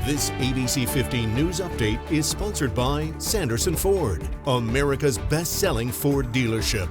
This ABC 15 News Update is sponsored by Sanderson Ford, America's best-selling Ford dealership.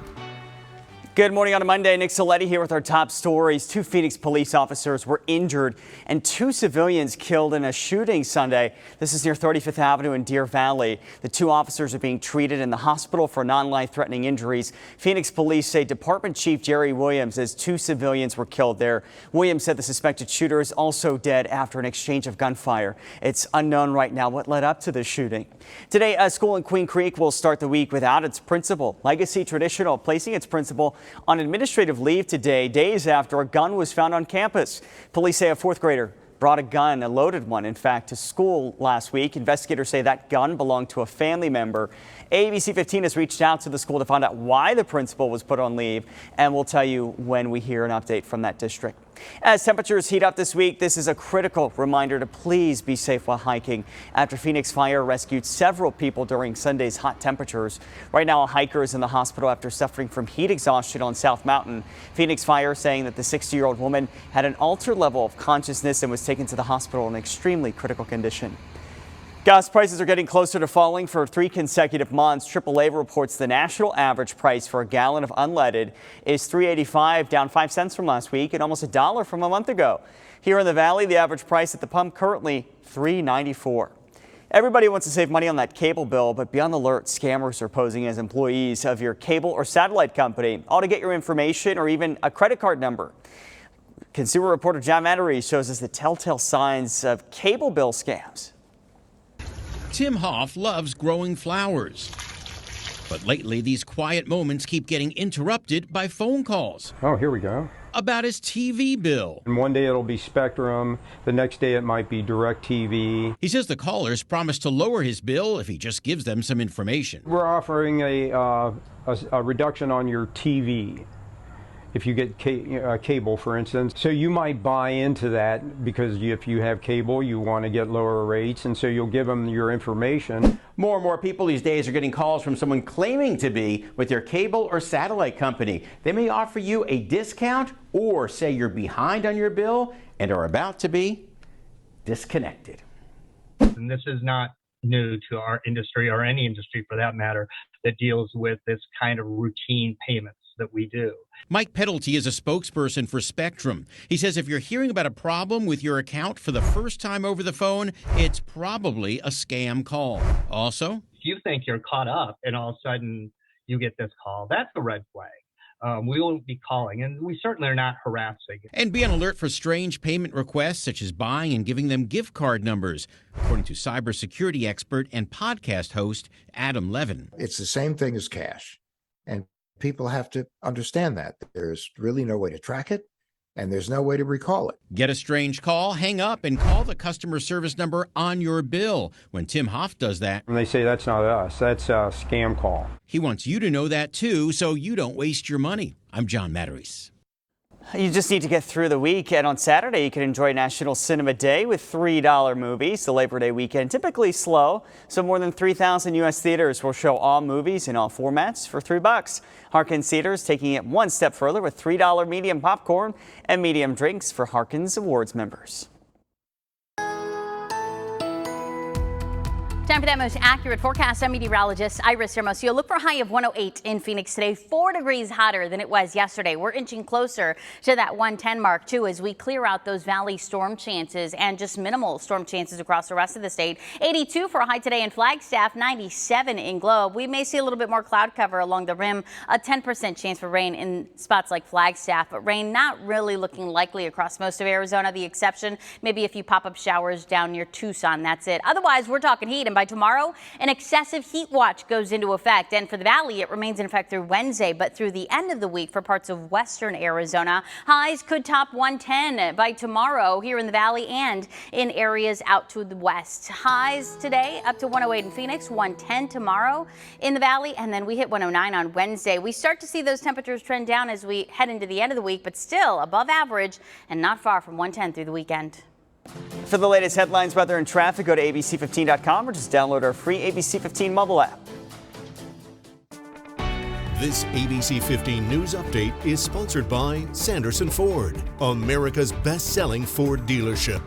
Good morning on a Monday. Nick Soletti here with our top stories. 2 Phoenix police officers were injured and 2 civilians killed in a shooting Sunday. This is near 35th Avenue in Deer Valley. The 2 officers are being treated in the hospital for non-life-threatening injuries. Phoenix police say Department Chief Jerry Williams says 2 civilians were killed there. Williams said the suspected shooter is also dead after an exchange of gunfire. It's unknown right now what led up to the shooting. Today, a school in Queen Creek will start the week without its principal. Legacy Traditional placing its principal on administrative leave today, days after a gun was found on campus. Police say a 4th grader brought a gun, a loaded one, in fact, to school last week. Investigators say that gun belonged to a family member. ABC15 has reached out to the school to find out why the principal was put on leave, and we'll tell you when we hear an update from that district. As temperatures heat up this week, this is a critical reminder to please be safe while hiking after Phoenix Fire rescued several people during Sunday's hot temperatures. Right now, a hiker is in the hospital after suffering from heat exhaustion on South Mountain. Phoenix Fire saying that the 60-year-old woman had an altered level of consciousness and was taken to the hospital in extremely critical condition. Gas prices are getting closer to falling for 3 consecutive months. AAA reports the national average price for a gallon of unleaded is $3.85, down 5 cents from last week and almost $1 from a month ago. Here in the Valley, the average price at the pump currently $3.94. Everybody wants to save money on that cable bill, but be on the alert. Scammers are posing as employees of your cable or satellite company, all to get your information or even a credit card number. Consumer reporter John Mattery shows us the telltale signs of cable bill scams. Tim Hoff loves growing flowers. But lately, these quiet moments keep getting interrupted by phone calls. Oh, here we go. About his TV bill. And one day it'll be Spectrum, the next day it might be DirecTV. He says the callers promise to lower his bill if he just gives them some information. We're offering a reduction on your TV. If you get cable, for instance. So you might buy into that because if you have cable, you want to get lower rates, and so you'll give them your information. More and more people these days are getting calls from someone claiming to be with their cable or satellite company. They may offer you a discount or say you're behind on your bill and are about to be disconnected. And this is not new to our industry or any industry for that matter that deals with this kind of routine payments that we do. Mike Peddlety is a spokesperson for Spectrum. He says if you're hearing about a problem with your account for the first time over the phone, it's probably a scam call. Also, if you think you're caught up and all of a sudden you get this call, that's a red flag. We won't be calling, and we certainly are not harassing. And be on alert for strange payment requests, such as buying and giving them gift card numbers, according to cybersecurity expert and podcast host Adam Levin. It's the same thing as cash, and people have to understand that. There's really no way to track it, and there's no way to recall it. Get a strange call, hang up, and call the customer service number on your bill. When Tim Hoff does that, And they say that's not us, that's a scam call. he wants you to know that too, so you don't waste your money. I'm John Mattery. You just need to get through the week, and on Saturday you can enjoy National Cinema Day with $3 movies. The Labor Day weekend typically slow, so more than 3,000 U.S. theaters will show all movies in all formats for $3. Harkins Theaters taking it one step further with $3 medium popcorn and medium drinks for Harkins Awards members. Time for that most accurate forecast. I'm meteorologist Iris Hermosillo. Look for a high of 108 in Phoenix today, 4 degrees hotter than it was yesterday. We're inching closer to that 110 mark, too, as we clear out those valley storm chances and just minimal storm chances across the rest of the state. 82 for a high today in Flagstaff, 97 in Globe. We may see a little bit more cloud cover along the rim, a 10% chance for rain in spots like Flagstaff, but rain not really looking likely across most of Arizona. The exception, maybe a few pop-up showers down near Tucson. That's it. Otherwise, we're talking heat. And by tomorrow, an excessive heat watch goes into effect. And for the valley, it remains in effect through Wednesday. But through the end of the week for parts of western Arizona, highs could top 110 by tomorrow here in the valley and in areas out to the west. Highs today up to 108 in Phoenix, 110 tomorrow in the valley, and then we hit 109 on Wednesday. We start to see those temperatures trend down as we head into the end of the week, but still above average and not far from 110 through the weekend. For the latest headlines, weather, and traffic, go to ABC15.com or just download our free ABC15 mobile app. This ABC 15 News Update is sponsored by Sanderson Ford, America's best-selling Ford dealership.